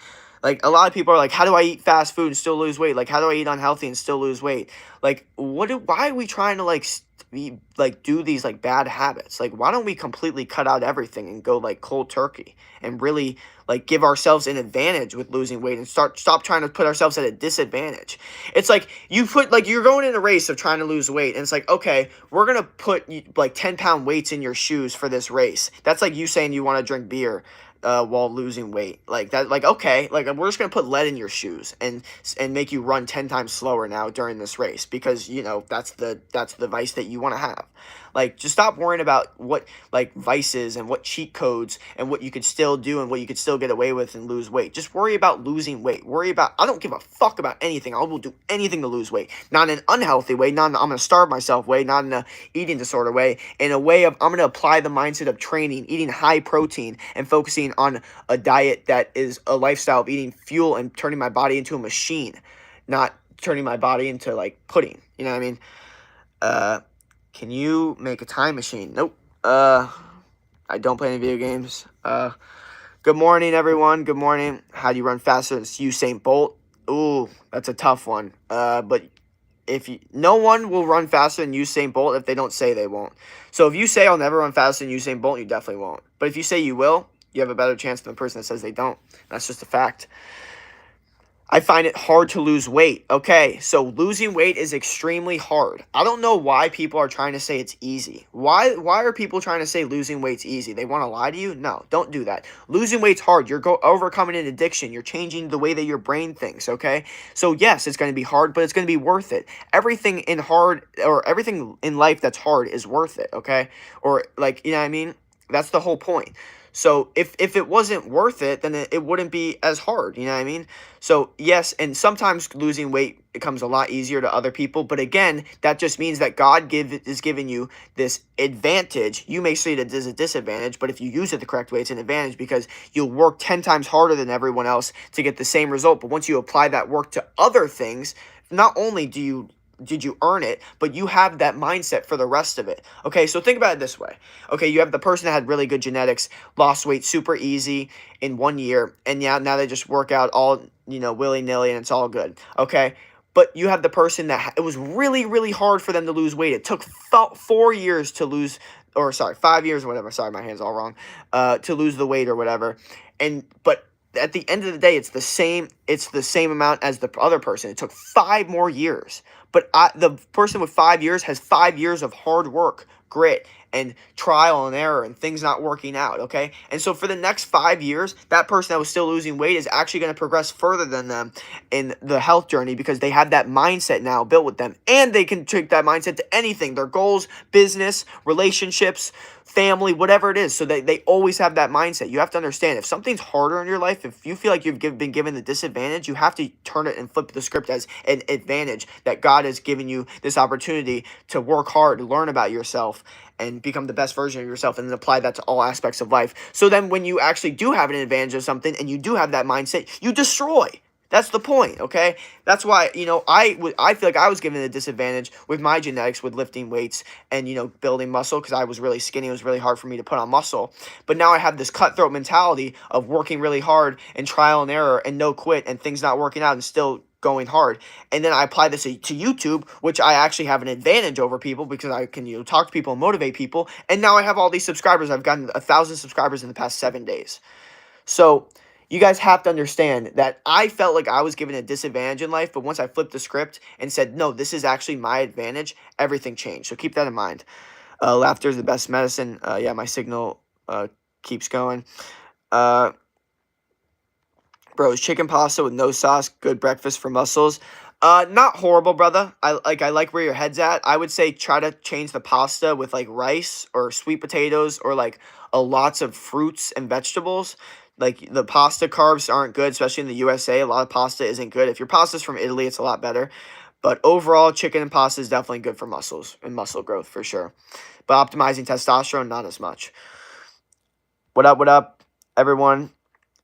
a lot of people are like, how do I eat fast food and still lose weight? Like, how do I eat unhealthy and still lose weight? Like, why are we trying to do these like bad habits? Like, why don't we completely cut out everything and go like cold turkey and really like give ourselves an advantage with losing weight and stop trying to put ourselves at a disadvantage? It's like you're going in a race of trying to lose weight, and it's like, okay, we're gonna put like 10-pound weights in your shoes for this race. That's like you saying you want to drink beer while losing weight. Like that, like, okay, like we're just gonna put lead in your shoes and make you run 10 times slower now during this race, because that's the vice that you want to have. Like, just stop worrying about what like vices and what cheat codes and what you could still do and what you could still get away with and lose weight. Just worry about losing weight. I don't give a fuck about anything. I will do anything to lose weight. Not in an unhealthy way, not in I'm gonna starve myself way, not in a eating disorder way, in a way of I'm gonna apply the mindset of training, eating high protein, and focusing on a diet that is a lifestyle of eating fuel and turning my body into a machine, not turning my body into like pudding. You know what I mean? Can you make a time machine? Nope. I don't play any video games. Good morning, everyone. Good morning. How do you run faster than Usain Bolt? Ooh, that's a tough one. But no one will run faster than Usain Bolt if they don't say they won't. So if you say I'll never run faster than Usain Bolt, you definitely won't. But if you say you will, you have a better chance than the person that says they don't. That's just a fact. I find it hard to lose weight. Okay, so losing weight is extremely hard. I don't know why people are trying to say it's easy. Why are people trying to say losing weight's easy? They want to lie to you? No, don't do that. Losing weight's hard. You're overcoming an addiction. You're changing the way that your brain thinks, okay? So yes, it's going to be hard, but it's going to be worth it. Everything in life that's hard is worth it, okay? Or like, you know what I mean? That's the whole point. So if it wasn't worth it, then it wouldn't be as hard, you know what I mean? So yes, and sometimes losing weight becomes a lot easier to other people, but again, that just means that God is giving you this advantage. You may see it as a disadvantage, but if you use it the correct way, it's an advantage because you'll work 10 times harder than everyone else to get the same result. But once you apply that work to other things, not only did you earn it, but you have that mindset for the rest of it. Okay, so think about it this way. Okay, you have the person that had really good genetics, lost weight super easy in 1 year, and now they just work out all, willy-nilly, and it's all good. Okay, but you have the person that it was really, really hard for them to lose weight. It took 4 years to lose, or sorry, 5 years or whatever. Sorry, my hand's all wrong. To lose the weight or whatever. But at the end of the day, it's the same amount as the other person. It took 5 more years. But the person with 5 years has 5 years of hard work, grit, and trial and error and things not working out, okay? And so for the next 5 years, that person that was still losing weight is actually going to progress further than them in the health journey because they have that mindset now built with them. And they can take that mindset to anything, their goals, business, relationships, family, whatever it is. So they always have that mindset. You have to understand, if something's harder in your life, if you feel like you've been given the disadvantage, you have to turn it and flip the script as an advantage, that God has given you this opportunity to work hard, to learn about yourself, and become the best version of yourself, and then apply that to all aspects of life. So then when you actually do have an advantage of something and you do have that mindset, you destroy. That's the point, okay? That's why, I feel like I was given a disadvantage with my genetics with lifting weights and, building muscle because I was really skinny. It was really hard for me to put on muscle. But now I have this cutthroat mentality of working really hard and trial and error and no quit and things not working out and still going hard. And then I apply this to YouTube, which I actually have an advantage over people because I can talk to people and motivate people. And now I have all these subscribers. I've gotten 1,000 subscribers in the past 7 days. So you guys have to understand that I felt like I was given a disadvantage in life, but once I flipped the script and said, no, this is actually my advantage, everything changed. So keep that in mind. Laughter is the best medicine. Yeah, my signal keeps going. Bro, is chicken pasta with no sauce good breakfast for muscles? Not horrible, brother. I like where your head's at. I would say try to change the pasta with like rice or sweet potatoes or like lots of fruits and vegetables. Like the pasta carbs aren't good, especially in the USA. A lot of pasta isn't good. If your pasta's from Italy, it's a lot better. But overall, chicken and pasta is definitely good for muscles and muscle growth for sure. But optimizing testosterone, not as much. What up, everyone?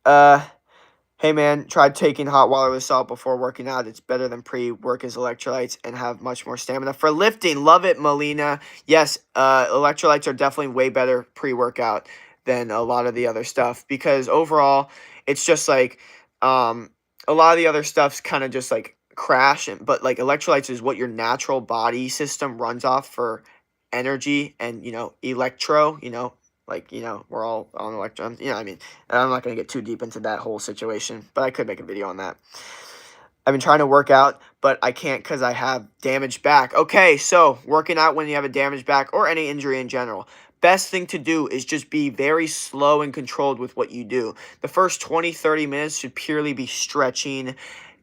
Hey man, tried taking hot water with salt before working out. It's better than pre-work as electrolytes and have much more stamina. For lifting, love it, Melina. Yes, electrolytes are definitely way better pre-workout than a lot of the other stuff because overall, it's just like a lot of the other stuff's kind of just like crash. But like electrolytes is what your natural body system runs off for energy and, we're all on electrons. I mean, I'm not going to get too deep into that whole situation, but I could make a video on that. I've been trying to work out, but I can't because I have damaged back. Okay, so working out when you have a damaged back or any injury in general. Best thing to do is just be very slow and controlled with what you do. The first 20, 30 minutes should purely be stretching,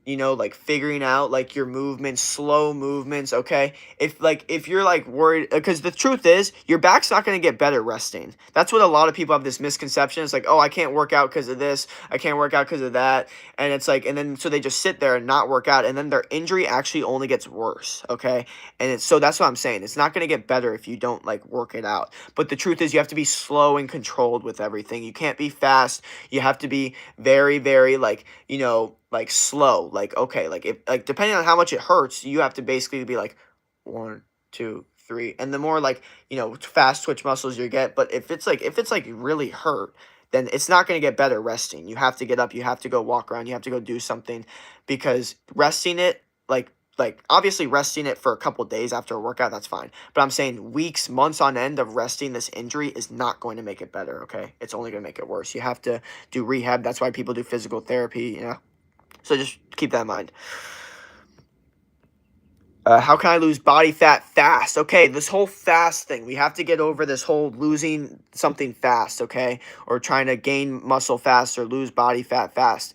like figuring out like your movements, slow movements, okay? If you're like worried, because the truth is your back's not going to get better resting. That's what a lot of people have this misconception. It's like, oh, I can't work out because of this. I can't work out because of that. And it's like, and then so they just sit there and not work out. And then their injury actually only gets worse, okay? And so that's what I'm saying. It's not going to get better if you don't like work it out. But the truth is you have to be slow and controlled with everything. You can't be fast. You have to be very, very like slow, okay, if depending on how much it hurts, you have to basically be like 1, 2, 3, and the more fast twitch muscles you get. But if it's like really hurt, then it's not going to get better resting. You have to get up, you have to go walk around, you have to go do something, because resting it, like like, obviously resting it for a couple days after a workout, that's fine. But I'm saying weeks, months on end of resting this injury is not going to make it better, okay? It's only going to make it worse. You have to do rehab. That's why people do physical therapy, you know? So just keep that in mind. How can I lose body fat fast? Okay, this whole fast thing, we have to get over this whole losing something fast, okay? Or trying to gain muscle fast or lose body fat fast.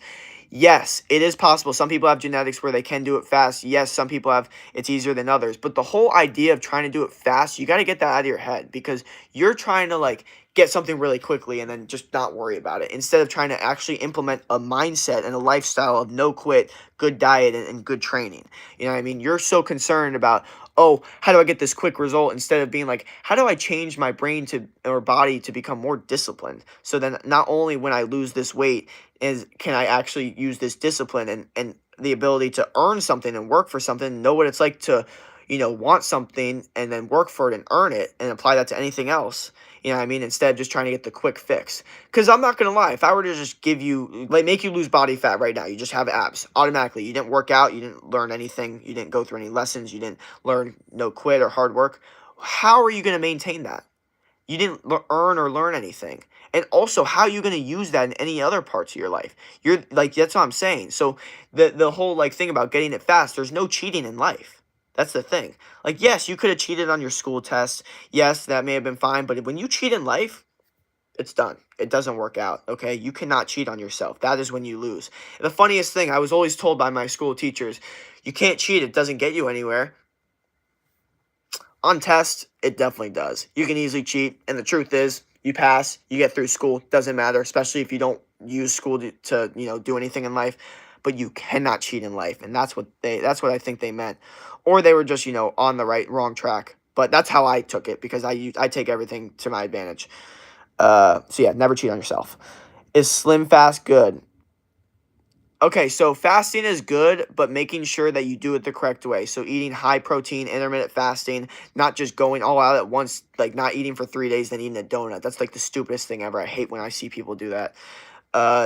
Yes, it is possible. Some people have genetics where they can do it fast. Yes, some people have it's easier than others. But the whole idea of trying to do it fast, you got to get that out of your head because you're trying to like get something really quickly and then just not worry about it instead of trying to actually implement a mindset and a lifestyle of no quit, good diet, and good training. You know what I mean? You're so concerned about, oh, how do I get this quick result instead of being like, how do I change my brain to or body to become more disciplined? So then not only when I lose this weight is can I actually use this discipline and the ability to earn something and work for something, know what it's like to, want something and then work for it and earn it and apply that to anything else. You know what I mean? Instead of just trying to get the quick fix. Because I'm not going to lie. If I were to just give you, like, make you lose body fat right now, you just have abs automatically. You didn't work out. You didn't learn anything. You didn't go through any lessons. You didn't learn no quit or hard work. How are you going to maintain that? You didn't earn or learn anything. And also, how are you going to use that in any other parts of your life? You're like, that's what I'm saying. So the whole like thing about getting it fast, there's no cheating in life. That's the thing. Like, yes, you could have cheated on your school test. Yes, that may have been fine. But when you cheat in life, it's done. It doesn't work out, okay? You cannot cheat on yourself. That is when you lose. And the funniest thing, I was always told by my school teachers, you can't cheat. It doesn't get you anywhere. On tests, it definitely does. You can easily cheat. And the truth is, you pass, you get through school. Doesn't matter, especially if you don't use school to do anything in life. But you cannot cheat in life. And that's what I think they meant. Or they were just, on the wrong track. But that's how I took it because I take everything to my advantage. So yeah, never cheat on yourself. Is Slim Fast good? Okay, so fasting is good, but making sure that you do it the correct way. So eating high protein, intermittent fasting, not just going all out at once, like not eating for 3 days, then eating a donut. That's like the stupidest thing ever. I hate when I see people do that.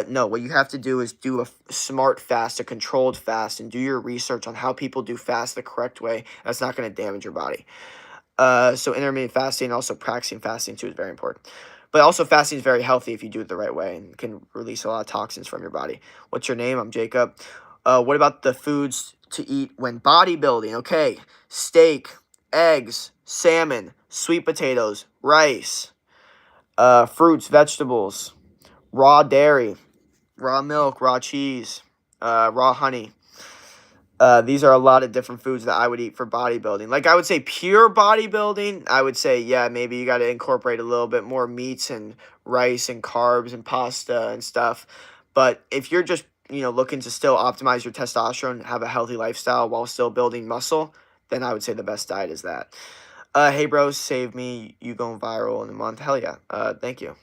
No, what you have to do is do a smart fast, a controlled fast, and do your research on how people do fast the correct way. That's not going to damage your body. So intermittent fasting, also practicing fasting too is very important. But also fasting is very healthy if you do it the right way and can release a lot of toxins from your body. What's your name? I'm Jacob. What about the foods to eat when bodybuilding? Okay, steak, eggs, salmon, sweet potatoes, rice, fruits, vegetables, raw dairy, raw milk, raw cheese, raw honey. These are a lot of different foods that I would eat for bodybuilding. Like, I would say pure bodybuilding, I would say, yeah, maybe you got to incorporate a little bit more meats and rice and carbs and pasta and stuff. But if you're just, looking to still optimize your testosterone, have a healthy lifestyle while still building muscle, then I would say the best diet is that. Hey, bro, save me. You going viral in a month. Hell yeah. Thank you.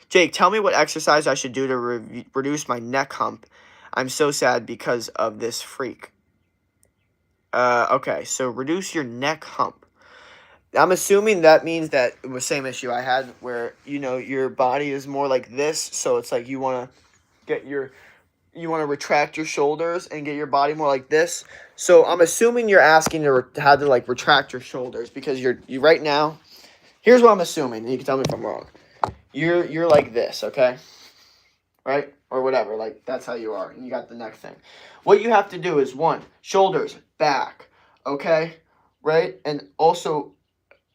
Jake, tell me what exercise I should do to reduce my neck hump. I'm so sad because of this freak. Okay, so reduce your neck hump. I'm assuming that means that it was the same issue I had where, your body is more like this. So it's like you want to retract your shoulders and get your body more like this. So I'm assuming you're asking how to like retract your shoulders because you right now, here's what I'm assuming. And you can tell me if I'm wrong. You're like this, okay? Right? Or whatever, like that's how you are. And you got the neck thing. What you have to do is shoulders back, okay? Right? And also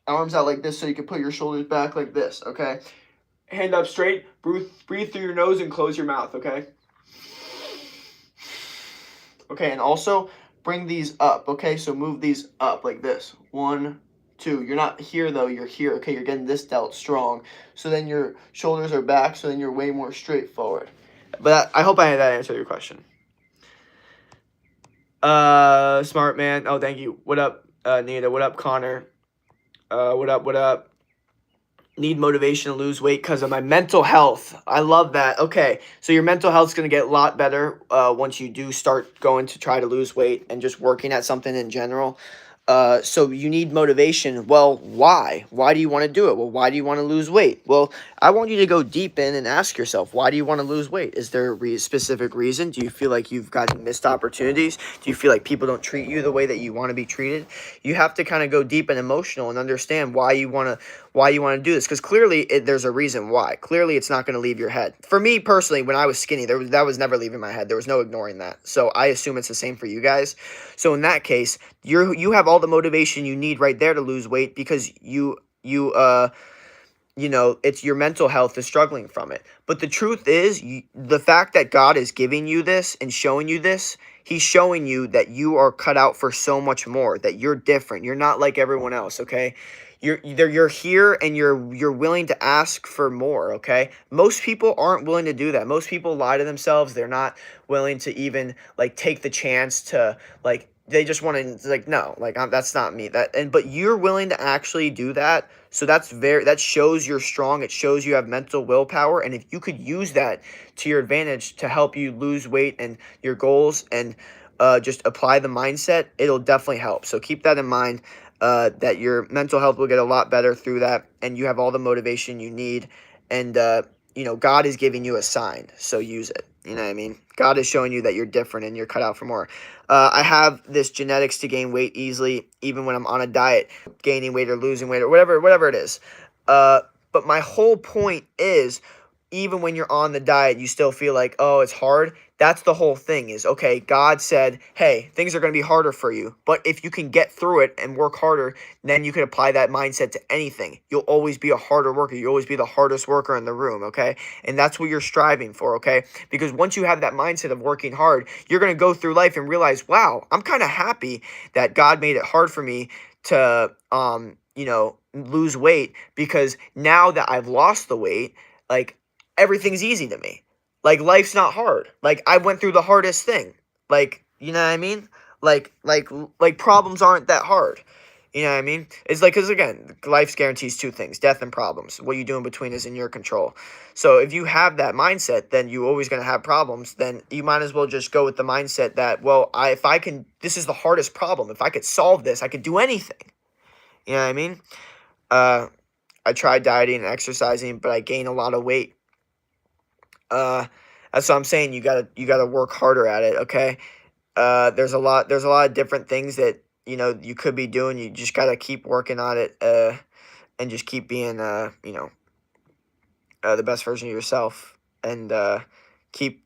arms out like this so you can put your shoulders back like this, okay? Hand up straight, breathe through your nose and close your mouth, okay? Okay, and also bring these up, okay? So move these up like this. 1, 2. You're not here though, you're here, okay? You're getting this delt strong. So then your shoulders are back, so then you're way more straightforward. But I hope that answered your question. Smart man. Oh, thank you. What up, Nita? What up, Connor? What up? Need motivation to lose weight because of my mental health. I love that. Okay, so your mental health is going to get a lot better once you do start going to try to lose weight and just working at something in general. So you need motivation. Well, why? Why do you want to do it? Well, why do you want to lose weight? Well, I want you to go deep in and ask yourself, why do you want to lose weight? Is there a specific reason? Do you feel like you've gotten missed opportunities? Do you feel like people don't treat you the way that you want to be treated? You have to kind of go deep and emotional and understand why you want to do this, because clearly there's a reason why. Clearly, it's not going to leave your head. For me personally, when I was skinny, that was never leaving my head. There was no ignoring that. So I assume it's the same for you guys. So in that case, you have all the motivation you need right there to lose weight, because it's your mental health is struggling from it. But the truth is, the fact that God is giving you this and showing you this, he's showing you that you are cut out for so much more, that you're different. You're not like everyone else, okay? You're here and you're willing to ask for more, okay? Most people aren't willing to do that. Most people lie to themselves. They're not willing to even like take the chance to like they just want to like no, like that's not me. But you're willing to actually do that. So that shows you're strong. It shows you have mental willpower, and if you could use that to your advantage to help you lose weight and your goals and just apply the mindset, it'll definitely help. So keep that in mind. That your mental health will get a lot better through that, and you have all the motivation you need, and God is giving you a sign, so use it. You know what I mean? God is showing you that you're different and you're cut out for more. I have this genetics to gain weight easily, even when I'm on a diet, gaining weight or losing weight or whatever it is. But my whole point is, even when you're on the diet, you still feel like, oh, it's hard. That's the whole thing is, okay, God said, hey, things are going to be harder for you. But if you can get through it and work harder, then you can apply that mindset to anything. You'll always be a harder worker. You'll always be the hardest worker in the room, okay? And that's what you're striving for, okay? Because once you have that mindset of working hard, you're going to go through life and realize, wow, I'm kind of happy that God made it hard for me to, lose weight, because now that I've lost the weight, like, everything's easy to me. Like, life's not hard. Like, I went through the hardest thing. Like, you know what I mean? Like problems aren't that hard. You know what I mean? It's like, because again, life guarantees two things: death and problems. What you do in between is in your control. So if you have that mindset, then you're always going to have problems. Then you might as well just go with the mindset that, well, this is the hardest problem. If I could solve this, I could do anything. You know what I mean? I tried dieting and exercising, but I gained a lot of weight. That's what I'm saying. You gotta work harder at it. Okay. There's a lot of different things that you could be doing. You just gotta keep working on it. And just keep being the best version of yourself. And keep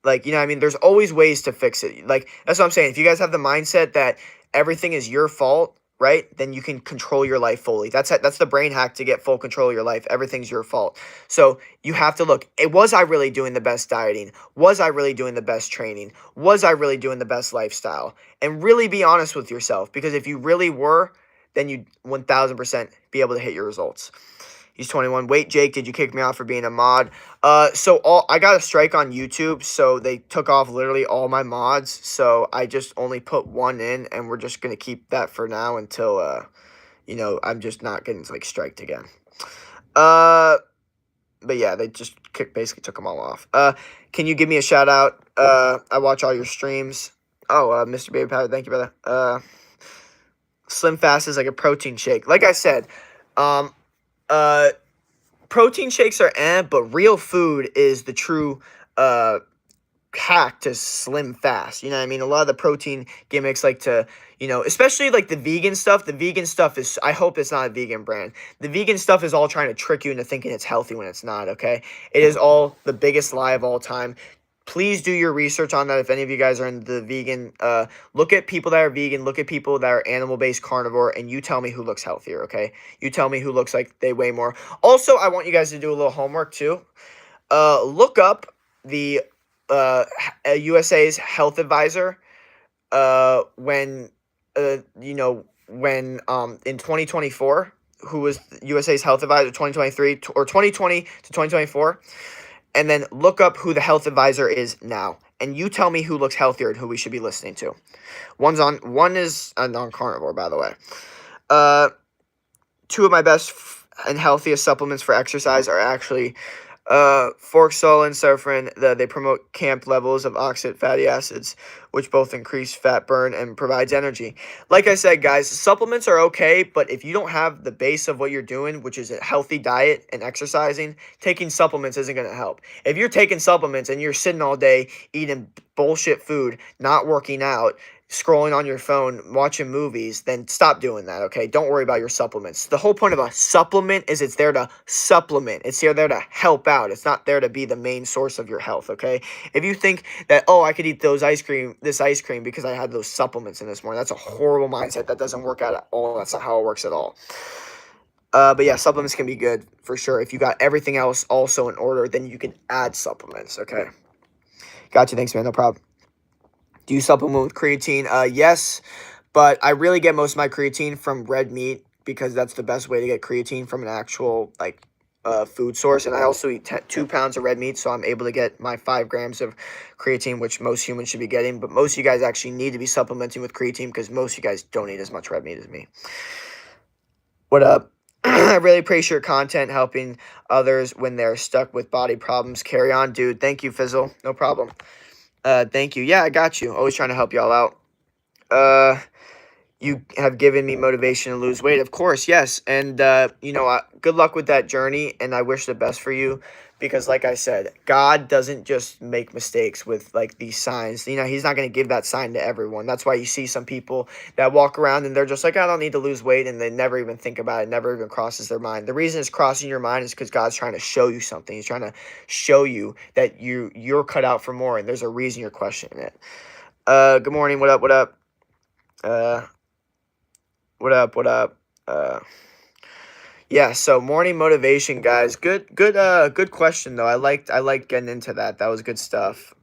like, you know what I mean? There's always ways to fix it. Like, that's what I'm saying. If you guys have the mindset that everything is your fault, right, then you can control your life fully. That's the brain hack to get full control of your life. Everything's your fault. So you have to look, was I really doing the best dieting? Was I really doing the best training? Was I really doing the best lifestyle? And really be honest with yourself, because if you really were, then you'd 1000% be able to hit your results. He's 21. Wait, Jake, did you kick me off for being a mod? I got a strike on YouTube, so they took off literally all my mods. So I just only put one in, and we're just gonna keep that for now until I'm just not getting like striked again. But yeah, they just basically took them all off. Can you give me a shout out? I watch all your streams. Oh, Mr. Baby Powder, thank you, brother. Slim Fast is like a protein shake. Like I said, protein shakes are but real food is the true hack to slim fast. You know what I mean? A lot of the protein gimmicks like to, especially like the vegan stuff. The vegan stuff is, I hope it's not a vegan brand. The vegan stuff is all trying to trick you into thinking it's healthy when it's not, okay? It is all the biggest lie of all time. Please do your research on that. If any of you guys are in the vegan, look at people that are vegan, look at people that are animal-based carnivore, and you tell me who looks healthier, okay? You tell me who looks like they weigh more. Also, I want you guys to do a little homework too. Look up the USA's health advisor when in 2024, who was USA's health advisor 2023 or 2020 to 2024. And then look up who the health advisor is now. And you tell me who looks healthier and who we should be listening to. One is a non-carnivore, by the way. Two of my best and healthiest supplements for exercise are actually Forxol and Sufferin, they promote camp levels of oxidant fatty acids, which both increase fat burn and provides energy. Like I said, guys, supplements are okay, but if you don't have the base of what you're doing, which is a healthy diet and exercising, taking supplements isn't going to help. If you're taking supplements and you're sitting all day eating bullshit food, not working out, scrolling on your phone, watching movies, then stop doing that, okay? Don't worry about your supplements. The whole point of a supplement is it's there to supplement. It's there to help out. It's not there to be the main source of your health, okay? If you think that, oh, I could eat this ice cream because I had those supplements in this morning, that's a horrible mindset. That doesn't work out at all. That's not how it works at all. But yeah, supplements can be good for sure. If you got everything else also in order, then you can add supplements, okay? Gotcha. Thanks, man. No problem. Do you supplement with creatine? Yes, but I really get most of my creatine from red meat because that's the best way to get creatine from an actual food source. And I also eat 2 pounds of red meat, so I'm able to get my 5 grams of creatine, which most humans should be getting. But most of you guys actually need to be supplementing with creatine because most of you guys don't eat as much red meat as me. What up? I really appreciate your content helping others when they're stuck with body problems. Carry on, dude. Thank you, Fizzle. No problem. Thank you. Yeah, I got you. Always trying to help y'all out. You have given me motivation to lose weight. Of course, yes. And, good luck with that journey, and I wish the best for you because, like I said, God doesn't just make mistakes with, these signs. He's not going to give that sign to everyone. That's why you see some people that walk around and they're just like, I don't need to lose weight, and they never even think about it, never even crosses their mind. The reason it's crossing your mind is because God's trying to show you something. He's trying to show you that you're cut out for more, and there's a reason you're questioning it. Good morning. What up? What up? What up? What up? Yeah, so morning motivation, guys. Good question though. I liked getting into that. That was good stuff.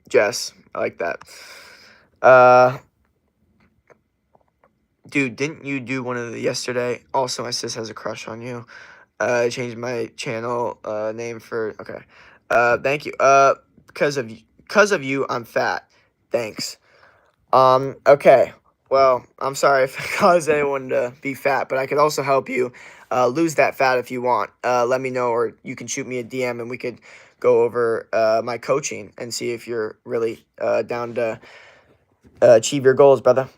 Jess, I like that. Dude, didn't you do one of the yesterday? Also, my sis has a crush on you. I changed my channel name for okay. Thank you. Because of you, I'm fat. Thanks. Okay. Well, I'm sorry if I caused anyone to be fat, but I could also help you lose that fat if you want. Let me know, or you can shoot me a DM and we could go over my coaching and see if you're really down to achieve your goals, brother.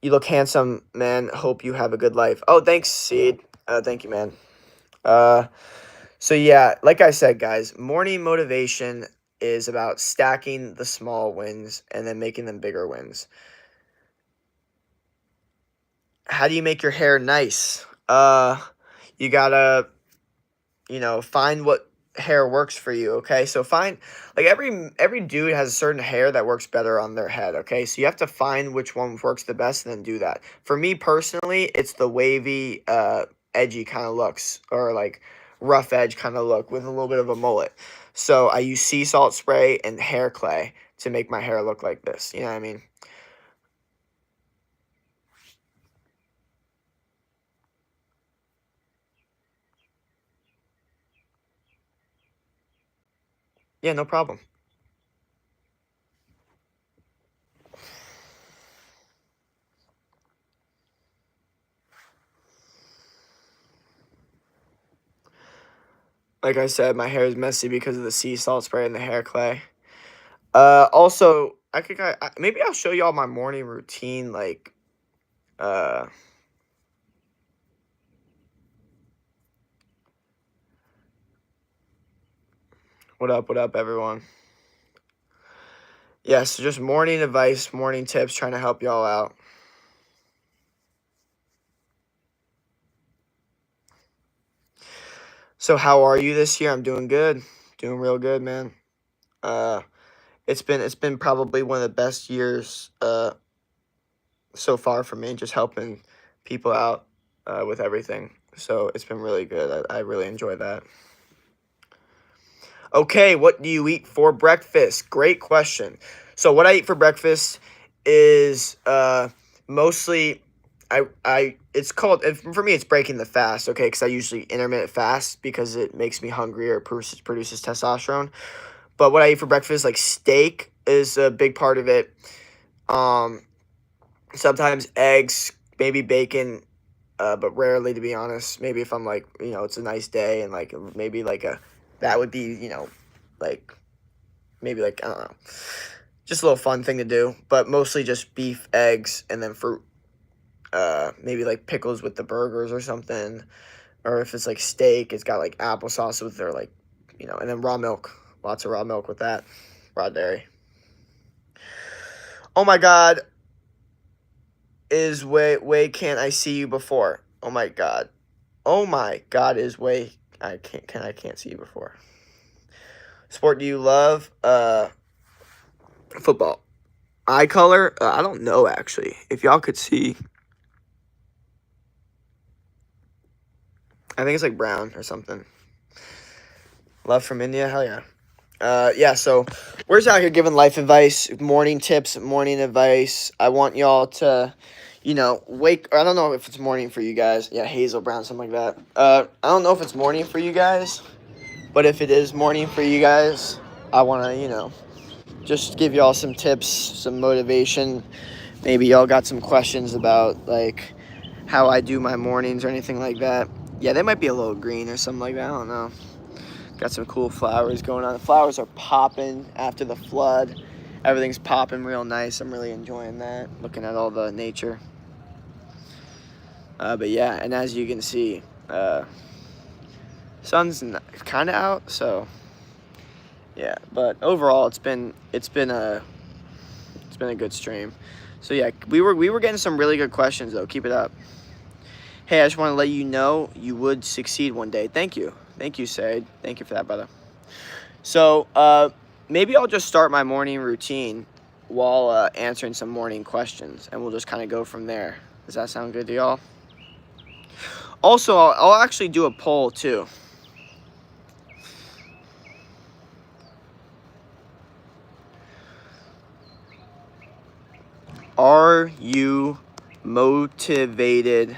You look handsome, man. Hope you have a good life. Oh, thanks, Seed. Thank you, man. So yeah, like I said, guys, morning motivation is about stacking the small wins and then making them bigger wins. How do you make your hair nice? You gotta, find what hair works for you, okay? So find, every dude has a certain hair that works better on their head, okay? So you have to find which one works the best and then do that. For me personally, it's the wavy, edgy kind of looks, or rough edge kind of look with a little bit of a mullet. So I use sea salt spray and hair clay to make my hair look like this, you know what I mean? Yeah, no problem. Like I said, my hair is messy because of the sea salt spray and the hair clay. Also, maybe I'll show y'all my morning routine, uh, what up, everyone? Yeah, so just morning advice, morning tips, trying to help y'all out. So how are you this year? I'm doing good. Doing real good, man. It's been probably one of the best years so far for me, just helping people out with everything. So it's been really good. I really enjoy that. Okay, what do you eat for breakfast? Great question. So what I eat for breakfast is mostly it's called, for me it's breaking the fast, okay, because I usually intermittent fast because it makes me hungry or produces testosterone. But what I eat for breakfast, steak is a big part of it. Sometimes eggs, maybe bacon, but rarely, to be honest. Maybe if I'm like, it's a nice day and like maybe like that would be, like maybe like, I don't know, just a little fun thing to do. But mostly just beef, eggs, and then fruit. Maybe like pickles with the burgers or something. Or if it's like steak, it's got like applesauce with their like, and then raw milk. Lots of raw milk with that. Raw dairy. Oh my God. Is way can't I see you before? Oh my God. Oh my God is way I can't see you before. Sport do you love? Football. Eye color? I don't know actually. If y'all could see, I think it's like brown or something. Love from India? Hell yeah. Yeah, so we're just out here giving life advice, morning tips, morning advice. I want y'all to, wake. I don't know if it's morning for you guys. Yeah, hazel brown, something like that. I don't know if it's morning for you guys, but if it is morning for you guys, I want to, just give y'all some tips, some motivation. Maybe y'all got some questions about, like, how I do my mornings or anything like that. Yeah, they might be a little green or something like that. I don't know. Got some cool flowers going on. The flowers are popping after the flood. Everything's popping real nice. I'm really enjoying that, looking at all the nature. But yeah, and as you can see, sun's kind of out, so yeah. But overall, it's been a good stream. So yeah, we were getting some really good questions though. Keep it up. Hey, I just want to let you know you would succeed one day. Thank you, Said. Thank you for that, brother. So maybe I'll just start my morning routine while answering some morning questions, and we'll just kind of go from there. Does that sound good to y'all? Also, I'll actually do a poll too. Are you motivated